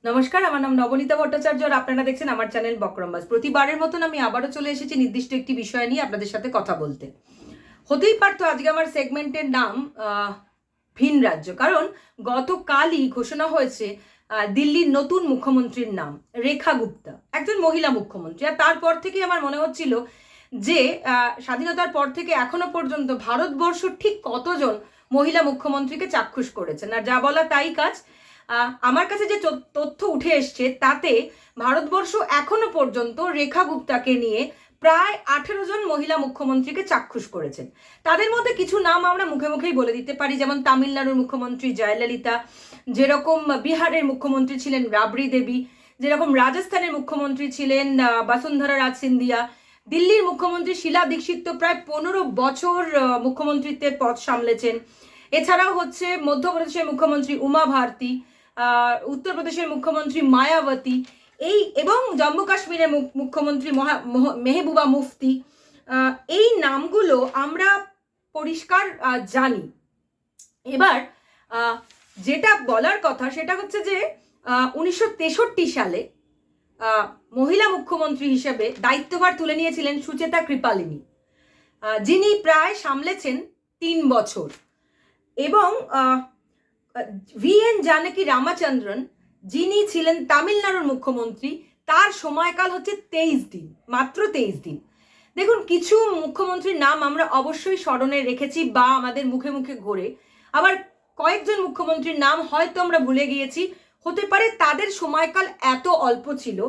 নমস্কার, আমার নাম নবনীতা ভট্টাচার্য আর আপনারা দেখছেন আমার চ্যানেল বকরমবাজ। প্রতিবারের মতন আমি আবারও চলে এসেছি নির্দিষ্ট একটি বিষয় নিয়ে আপনাদের সাথে কথা বলতে। হতেই পারতো আজকে আমার সেগমেন্টের নাম ভিন রাজ্য, কারণ গতকালই ঘোষণা হয়েছে দিল্লির নতুন মুখ্যমন্ত্রীর নাম রেখা গুপ্তা, একজন মহিলা মুখ্যমন্ত্রী। আর তারপর থেকে আমার মনে হচ্ছিল যে স্বাধীনতার পর থেকে এখনো পর্যন্ত ভারতবর্ষ ঠিক কতজন মহিলা মুখ্যমন্ত্রীকে চাক্ষুষ করেছেন। আর যা বলা তাই কাজ। আমার কাছে যে তথ্য উঠে এসছে তাতে ভারতবর্ষ এখনো পর্যন্ত রেখা গুপ্তাকে নিয়ে প্রায় 18 জন মহিলা মুখ্যমন্ত্রীকে চাক্ষুষ করেছেন। তাদের মধ্যে কিছু নাম আমরা মুখে মুখেই বলে দিতে পারি, যেমন তামিলনাড়ুর মুখ্যমন্ত্রী জয়ললিতা, যেরকম বিহারের মুখ্যমন্ত্রী ছিলেন রাবড়ি দেবী, যেরকম রাজস্থানের মুখ্যমন্ত্রী ছিলেন বসুন্ধরা রাজ সিন্ধিয়া, দিল্লির মুখ্যমন্ত্রী শীলা দীক্ষিত তো প্রায় 15 বছর মুখ্যমন্ত্রীত্বের পদ সামলেছেন। এছাড়াও হচ্ছে মধ্যপ্রদেশের মুখ্যমন্ত্রী উমা ভারতী, উত্তরপ্রদেশের মুখ্যমন্ত্রী মায়াবতী, এবং জম্মু কাশ্মীরের মুখ্যমন্ত্রী মেহবুবা মুফতি। এই নামগুলো আমরা পরিষ্কার জানি। এবার যেটা বলার কথা সেটা হচ্ছে যে 1963 সালে মহিলা মুখ্যমন্ত্রী হিসেবে দায়িত্বভার তুলে নিয়েছিলেন সুচেতা কৃপালিনী, যিনি প্রায় সামলেছেন 3 বছর। এবং VN জানকী রামাচন্দ্রন, যিনি ছিলেন তামিলনাড়ুর মুখ্যমন্ত্রী, তার সময়কাল হচ্ছে 23 দিন, মাত্র 23 দিন। দেখুন, কিছু মুখ্যমন্ত্রীর নাম আমরা অবশ্যই স্মরণে রেখেছি বা আমাদের মুখে মুখে ঘোরে, আবার কয়েকজন মুখ্যমন্ত্রীর নাম হয়তো আমরা ভুলে গিয়েছি। হতে পারে তাদের সময়কাল এত অল্প ছিল।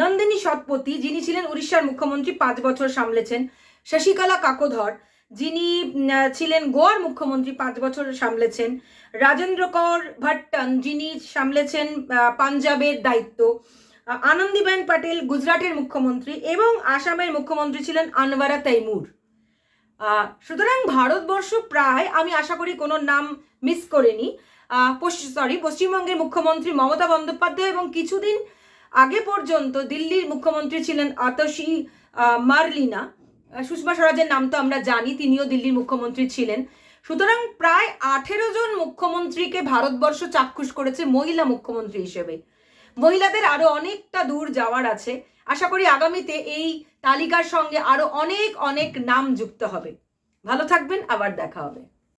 নন্দিনী শতপথী, যিনি ছিলেন উড়িষ্যার মুখ্যমন্ত্রী, 5 বছর সামলেছেন। শশিকলা কাকোধর, যিনি ছিলেন গোয়ার মুখ্যমন্ত্রী, 5 বছর সামলেছেন। রাজেন্দ্র কর ভট্টন, যিনি সামলেছেন পাঞ্জাবের দায়িত্ব। আনন্দীবেন পটেল গুজরাটের মুখ্যমন্ত্রী, এবং আসামের মুখ্যমন্ত্রী ছিলেন আনওয়ারা তৈমুর। সুতরাং ভারতবর্ষ প্রায়, আমি আশা করি কোনো নাম মিস করেনি, পশ্চিমবঙ্গের মুখ্যমন্ত্রী মমতা বন্দ্যোপাধ্যায়, এবং কিছুদিন আগে পর্যন্ত দিল্লির মুখ্যমন্ত্রী ছিলেন আতশী মারলিনা। সুষমা স্বরাজের নাম তো আমরা জানি, তিনিও দিল্লির মুখ্যমন্ত্রী ছিলেন। সুতরাং প্রায় 18 জন মুখ্যমন্ত্রীকে ভারতবর্ষ চাক্ষুষ করেছে মহিলা মুখ্যমন্ত্রী হিসেবে। মহিলাদের আরো অনেকটা দূর যাওয়ার আছে। আশা করি আগামীতে এই তালিকার সঙ্গে আরো অনেক অনেক নাম যুক্ত হবে। ভালো থাকবেন, আবার দেখা হবে।